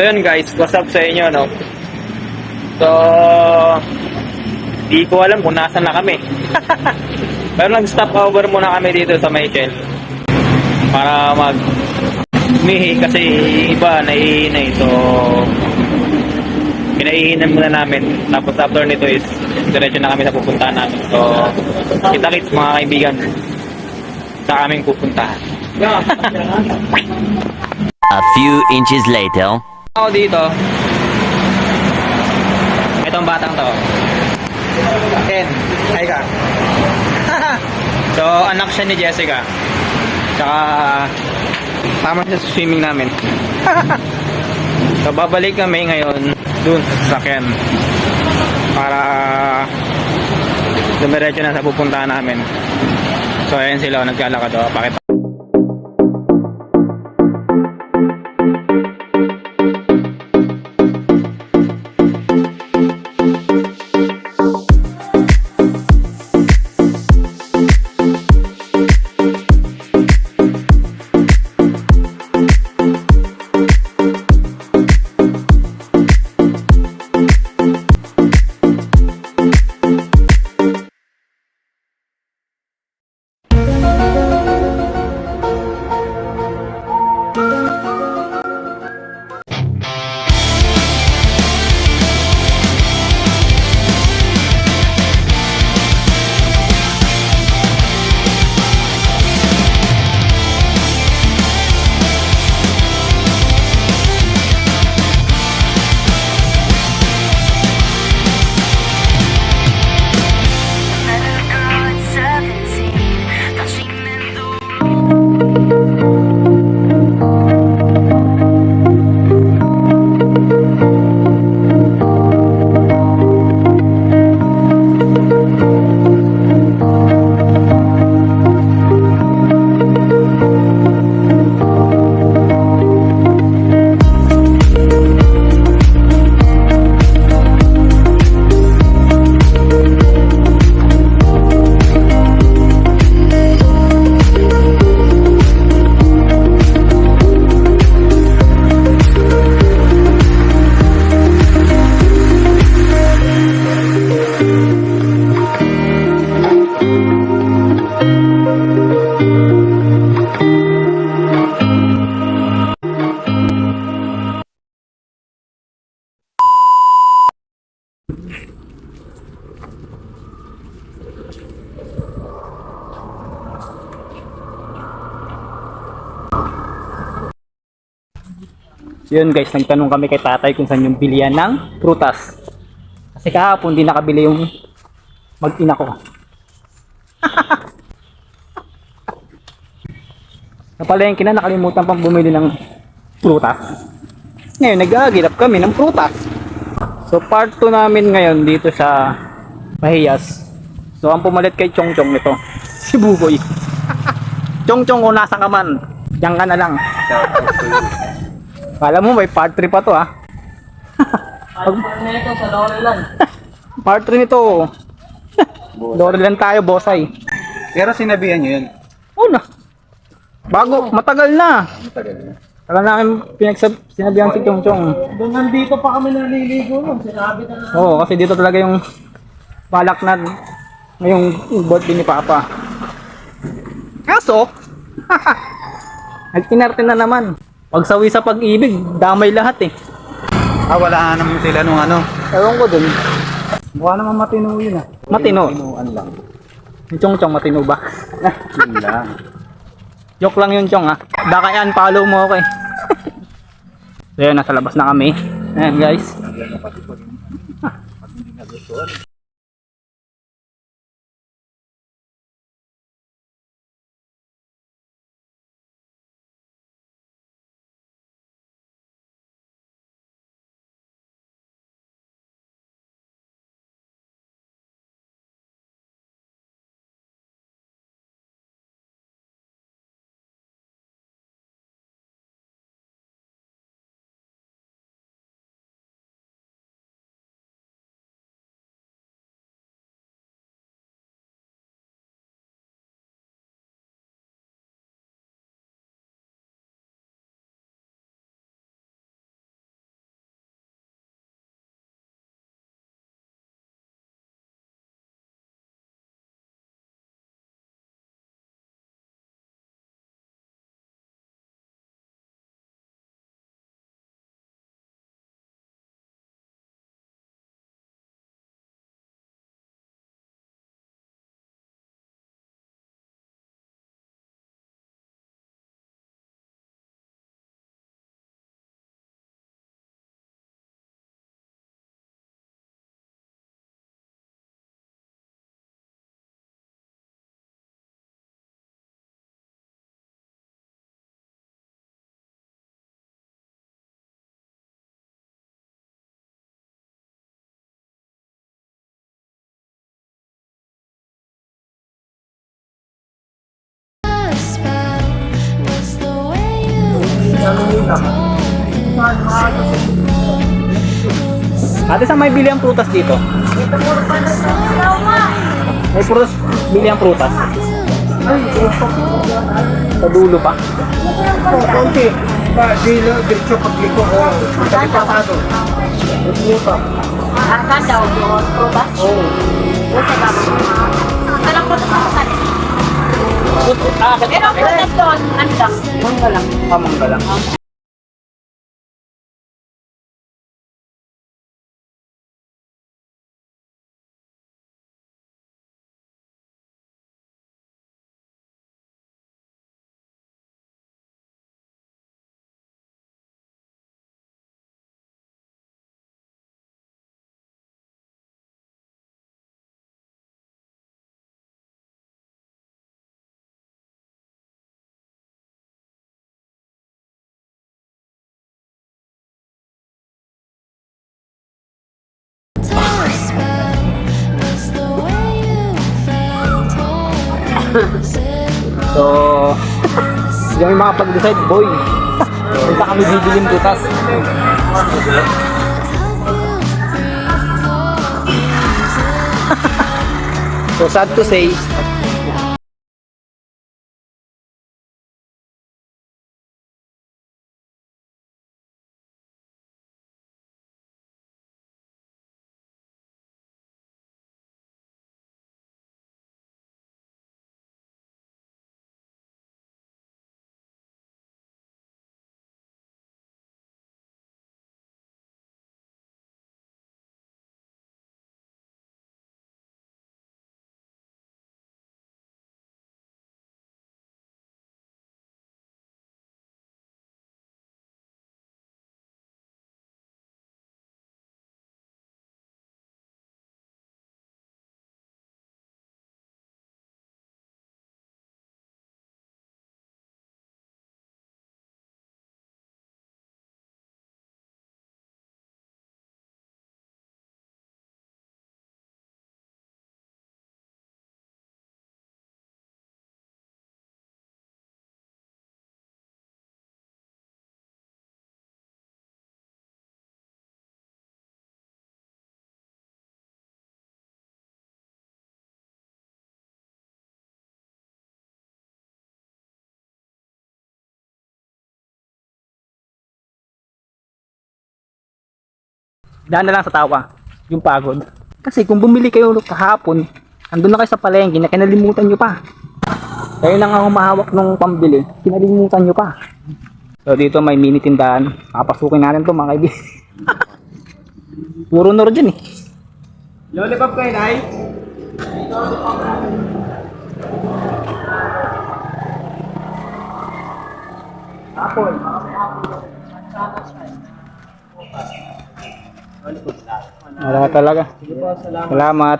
yun guys, what's up sa inyo, no? So, di ko alam kung nasan na kami. Pero nag-stop over muna kami dito sa Michel para umihi kasi iba naihinay. So, pinaihinan muna namin. Tapos after nito is diretso na kami sa pupuntahan namin. So, kita-kits mga kaibigan sa aming pupuntahan. A few inches later. Ako dito. Itong batang to. Ken, hi ka. So, anak siya ni Jessica. Tsaka, tama siya sa swimming namin. So, babalik kami ngayon dun sa Ken. Para dumiretso na sa pupuntahan namin. So, ayan sila, naglalakad o. Pakita. So yun guys, nagtanong kami kay tatay kung saan yung bilihan ng prutas. Kasi kahapon di nakabili yung mag-ina ko. Napalengke na, nakalimutan pang bumili ng prutas. Ngayon nag-aagilap kami ng prutas. So part 2 namin ngayon dito sa Mahiyas. So ang pumalit kay Chong Chong nito, si Buboy. Chong Chong, kung nasa ka man, diyan ka na lang. Kala mo may part 3 pa to, ha? Part 3 nito sa Lorelan. Part 3 nito. Lorelan tayo, bossay. Pero sinabihan nyo yun. Oo na. Bago, matagal na. Tagal namin sinabihan si Chong Chong. Doon nandito pa kami naliligo nun. Sinabi na na. Oo, kasi dito talaga yung balak na ngayong birthday ni Papa. Kaso, nag-inarte na naman. Pagsawi sa pag-ibig, damay lahat eh. Wala na naman sila nung ano. Ewan ko dun. Mukha naman matino yun ah. Matino. Tinuan lang. Yung Chong Chong, matino ba? Yun lang. Joke lang yun, Chong, ha. Baka i-unfollow mo ako eh. So yun, nasa labas na kami. Ayan guys. Ate, saan may bili ang prutas dito? May prutas, bili ang prutas. Sa dulo pa. Konti. Dilo, diretso pagliko. Sa pasado. Asan daw yun? Prutas? Oo. Buti ba? Walang prutas ako sa atin. Pero ang prutas doon, ano lang? Mangga lang. Pamangga lang. So, hindi kami makapag-decide, boy. Punta kami bibiling prutas. So, sad to say, daan na lang sa tawa, yung pagod. Kasi kung bumili kayo kahapon, andun na kayo sa palengke na kinalimutan nyo pa. Kayo na nga humahawak ng pambili, kinalimutan nyo pa. So dito may mini tindahan, papasukin natin to mga kaibigan. Puro nor dyan eh. Lollipop kayo, Nay? Apple. Wala talaga. Sige po, salamat. Salamat.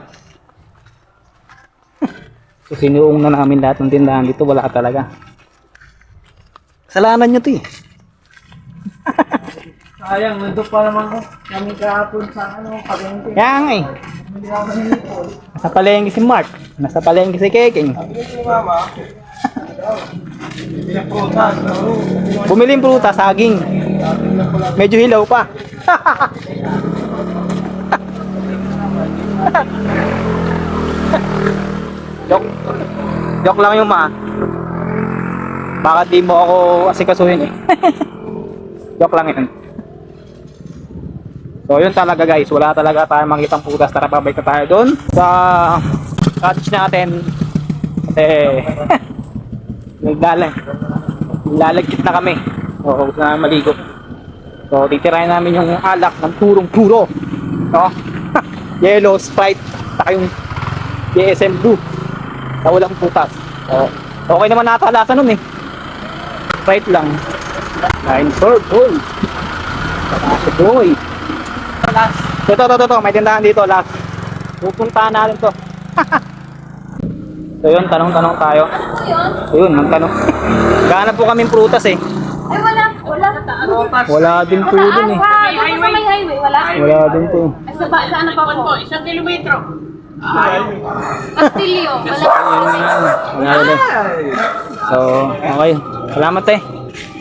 So sinuong na namin lahat ng tindahan dito, wala talaga. Kasalanan nyo to eh. Sayang, nandun pa naman ko. Kami kahapon sa palengke. Kaya nga eh. Hindi ako nanilipol. Nasa palengke si Mark, nasa palengke si Keking. Sabi ko Mama, pinaprutas. Bumili yung prutas, saging. Medyo hilaw pa. Joke. Joke lang yung ma. Baka di mo ako asikasuhin eh. Joke lang yun. So yun talaga guys, wala talaga tayong makitang prutas. Tara, pabalik na tayo doon sa cottage natin. Kasi lalagkit na kami. O gusto na maligo. So titirahin namin yung alak ng turong puro. No? Yellow, Sprite, saka yung DSM Blue na walang putas. So, okay naman nakalasa nun eh. Sprite lang. Line purple. Last boy. Last. Ito. May tindahan dito. Last. Pupuntahan natin to. So yun, tanong-tanong tayo. Ano yun? So yun, magtanong. Gahanap po kaming prutas eh. Ay, wala. Wala din po dun eh. Sa may highway, wala. Wala din po. Ay, saan na pa po? 1 kilometro. Castillo. Wala. Wala din. So, okay. Salamat eh.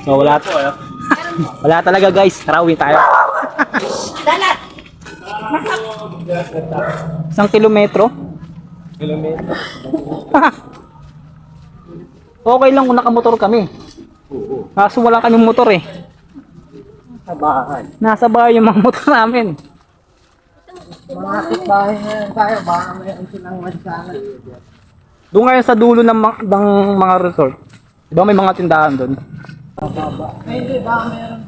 So, wala talaga guys. Tara, uwi tayo. Dalat. Isang kilometro? Okay lang kung nakamotor kami. Kaso wala kaming motor eh. Sa bahay. Nasa bahay yung mga motor namin. Mga bahay na yan tayo, baka mayroon silang mansana. Doon ngayon sa dulo ng mga resort. Diba may mga tindahan doon? Hindi, baka mayroon.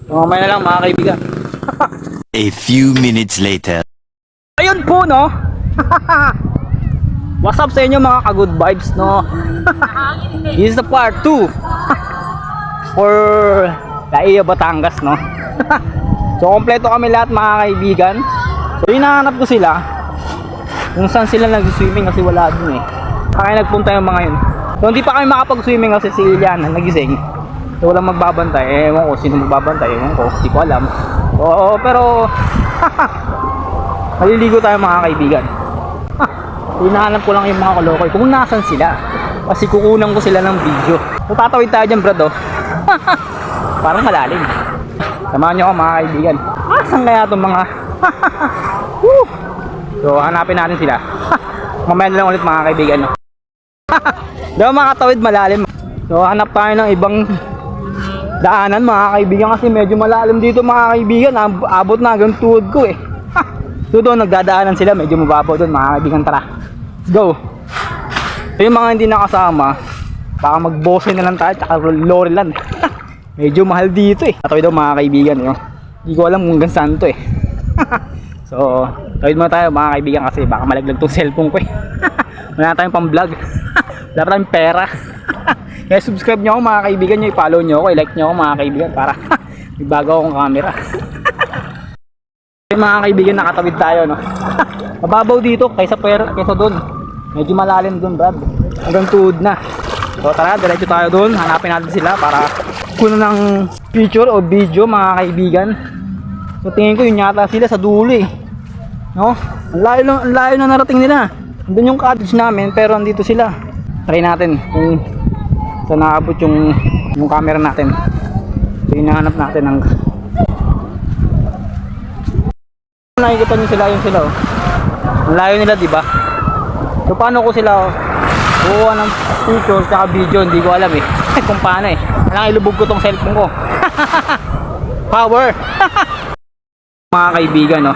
So, mamaya na lang mga kaibigan. A few minutes later. Ayun po no. What's up sa inyo mga ka-good vibes no. This is the part 2 for Laia Batangas no. So kompleto kami lahat mga kaibigan. So hinahanap ko sila kung saan sila nag-swimming kasi wala dun eh. Kaya nagpunta yung mga yun. So hindi pa kami makapag-swimming kasi si Iliana nagising. So walang magbabantay. Ewan ko sino magbabantay. Ewan ko, hindi ko alam. Oo, pero maliligo tayo mga kaibigan. Hinahanap ko lang yung mga kalokoy kung nasan sila. Kasi kukunan ko sila ng video. So tatawid tayo dyan brad oh. Parang malalim. Samahan nyo ako mga kaibigan. Asan kaya itong mga Woo! So hanapin natin sila. Mamaya na lang ulit mga kaibigan no? Diba makatawid malalim. So hanap tayo ng ibang daanan mga kaibigan kasi medyo malalim dito mga kaibigan. Abot na hanggang tuhod ko eh. So doon nagdadaanan sila, medyo mababaw doon mga kaibigan. Tara, let's go. So yung mga hindi nakasama, baka mag-bose na lang tayo tsaka Loreland. Medyo mahal dito eh. Tawid daw mga kaibigan eh. Hindi ko alam kung hanggang saan to eh. So tawid muna tayo mga kaibigan kasi baka malaglag tong cellphone ko eh. Wala na tayong pang vlog. Wala pa tayong pera. Kaya subscribe nyo ako mga kaibigan nyo, i-follow nyo ako, i-like nyo ako mga kaibigan para may bago akong camera. Mga kaibigan nakatawid tayo no. Mababaw dito kaysa doon. Medyo malalim doon brad. Hanggang tuhod na. So tara, diretso tayo doon. Hanapin natin sila para kunan ng picture o video mga kaibigan. So tingin ko yun yata sila sa dulo eh. No? Ang layo na narating nila. Doon yung cottage namin pero andito sila. Try natin kung saan naabot yung camera natin. So hinahanap natin ng nakikita nyo sila yung sila oh. Ang layo nila diba? So paano ko sila kukuha ng picture saka video, hindi ko alam eh. Kung paano eh. Kailangan ilubog ko tong cellphone ko. Power. Mga kaibigan no.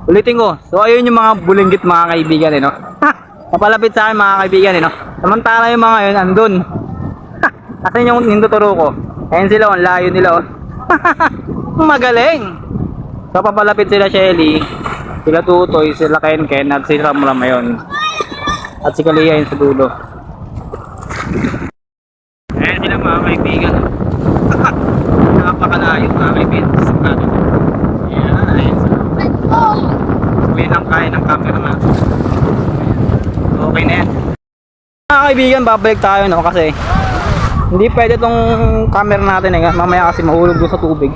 Ulitin ko. So ayun yung mga bulinggit mga kaibigan eh no. Papalapit sa akin mga kaibigan eh no. Samantala yung mga yun andun. Asan yung ninduturo ko? Ayun sila, ang layo nila oh. Magaling. So papalapit sila Shelly, sila Tutoy, sila Ken at si Ramram yun. At si Kalia yun sa dulo. Ayan sila mga kaibigan. Napakalayo mga kaibigan. Ayan sila. Sabi lang kaya ng camera na. Okay na yan. Mga kaibigan, babalik tayo no kasi hindi pwede tong camera natin eh. Mamaya kasi mahulog doon sa tubig.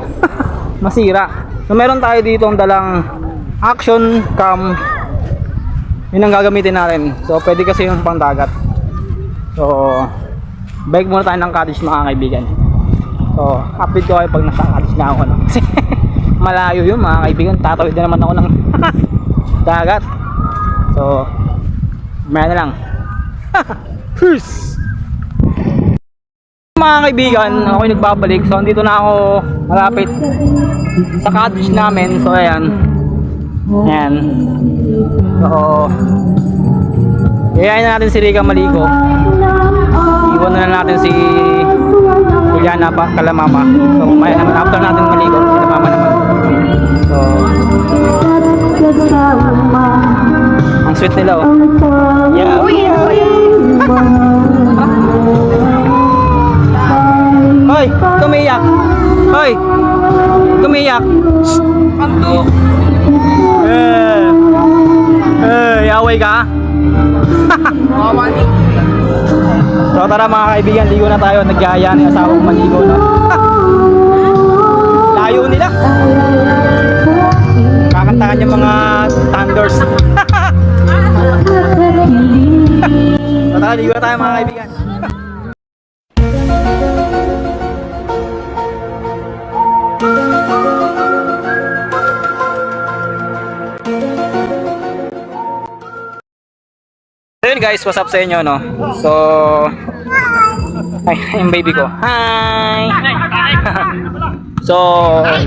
Masira. So meron tayo dito ang dalang action cam. Yun ang gagamitin natin. So pwede kasi yung pang dagat. So bike muna tayo ng cottage mga kaibigan. So update ko kayo pag nasa cottage na ako no? Kasi malayo yun mga kaibigan. Tatawid na naman ako ng dagat. So maya na lang. Peace! Mga kaibigan, ako'y nagbabalik. So andito na ako malapit sa cottage namin. So ayan. Ayan. So iyayin na natin si Rica maligo. Iwan na natin si Juliana pa kalamama. So mamaya naman after natin maligo sila mama naman. So ang sweet nila oh. Yeah. Oh yeah. Hoy, tumiyak. Hoy. Tumiyak. Kanto. Away ka? So tara mga kaibigan, ligo na tayo. Nagyaya ng asawang maligo no. Layo nila. Kakantahan yung mga thunders. So tara, ligo na tayo mga kaibigan. guys, what's up sa inyo, no? So, ay, yung baby ko. Hi! So,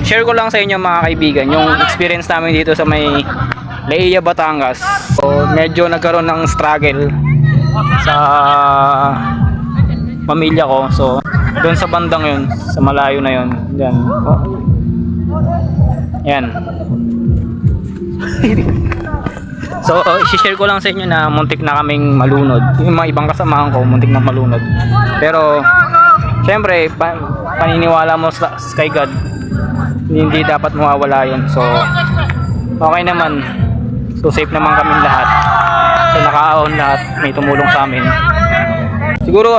share ko lang sa inyo mga kaibigan, yung experience namin dito sa may Leia, Batangas. So, medyo nagkaroon ng struggle sa pamilya ko. So, doon sa bandang yun, sa malayo na yun. Yan. Oh. Yan. So, i-share ko lang sa inyo na muntik na kaming malunod. Yung mga ibang kasamahan ko, muntik na malunod. Pero, syempre, paniniwala mo sa kay God, hindi dapat mawawala yun. So, okay naman. So, safe naman kaming lahat. So, nakaahon lahat. May tumulong sa amin. Siguro,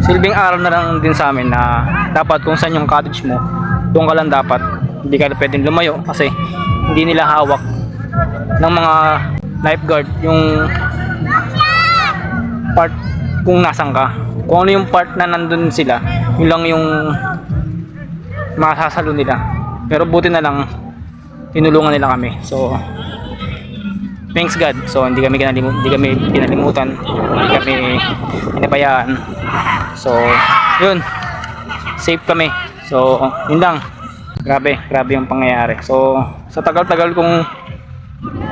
silbing aral na lang din sa amin na dapat kung saan yung cottage mo, doon ka lang dapat. Hindi ka pwedeng lumayo kasi hindi nila hawak ng mga lifeguard yung part kung nasan ka. Kung ano yung part na nandun sila, yun lang yung masasalo nila. Pero buti na lang tinulungan nila kami. So thanks God. So hindi kami kinalimutan, hindi kami pinabayaan. So yun, safe kami. So yun lang. Grabe yung pangyayari. So sa tagal-tagal kong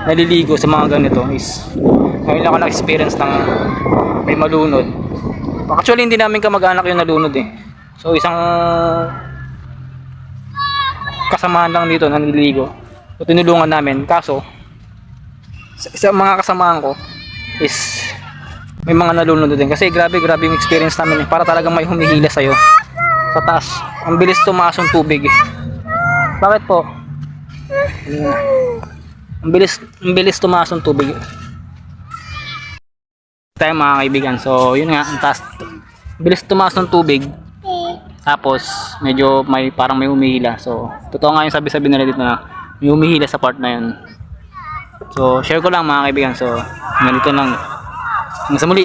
naliligo sa mga ganito is ngayon lang ako na-experience ng may malunod. Actually hindi namin kamag-anak yung nalunod eh. So isang kasamahan lang dito na naliligo. So tinulungan namin. Kaso sa mga kasamahan ko is may mga nalunod din. Kasi grabe yung experience namin eh. Para talagang may humihila sa'yo sa taas. Ang bilis tumaas yung tubig eh. Bakit po? Ang bilis tumaas ng tubig tayo mga kaibigan. So yun nga, ang taas, bilis tumaas ng tubig, tapos medyo parang may humihila. So totoo nga yung sabi nila dito na may humihila sa part na yun. So share ko lang mga kaibigan. So ganito lang hanggang sa muli.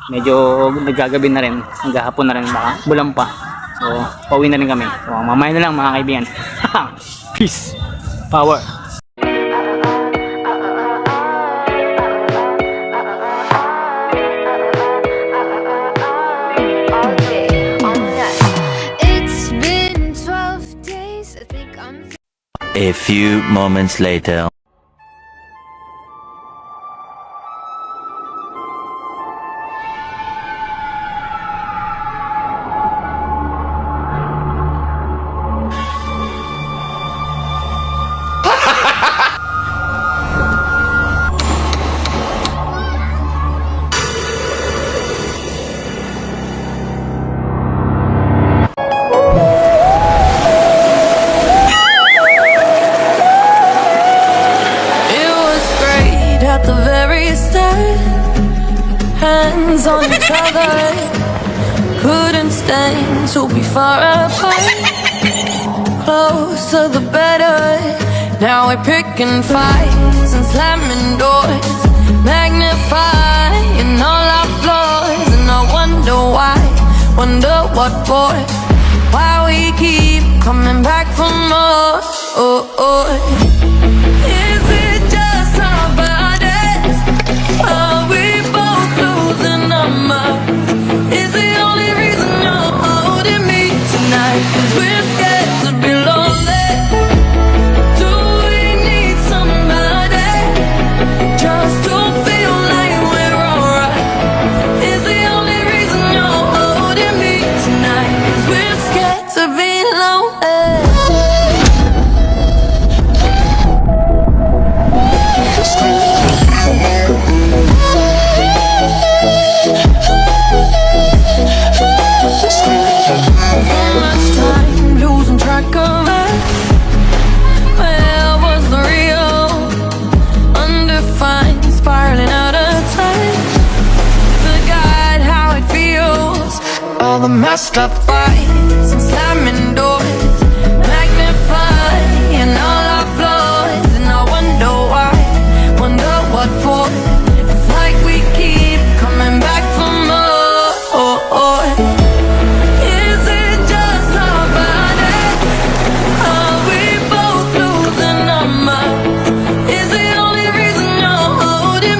Medyo nagagabi na rin, naghahapon na rin, baka bulan pa. So pauwi na rin kami. So mamaya na lang mga kaibigan. Peace, power. It's been 12 days, I think I'm A few moments later. It was great at the very start. Hands on each other, couldn't stand to be far apart. Closer the better. Now we're picking fights and slamming doors, magnifying all our flaws. And I wonder why, wonder what for, why we keep coming back for more. Is it just our bodies? Are we both losing our minds? Is the only reason you're holding me tonight 'cause we're scared to be lonely? Do we need somebody just to feel like we're alright? Is the only reason you're holding me tonight 'cause we're scared to be lonely? So much time losing track of it. Where was the real? Undefined, spiraling out of time. Forgot how it feels. All the messed up fights and slamming doors, magnifying all our flaws. And I wonder why, wonder what for. It's like we keep coming back for more. Is it just our bodies? Are we both losing our minds? Is the only reason you're holding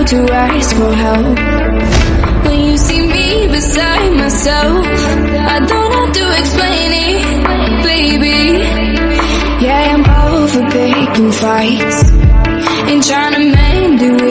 to ask for help. When you see me beside myself, I don't have to explain it, baby. Yeah, I'm over picking fights and trying to mend it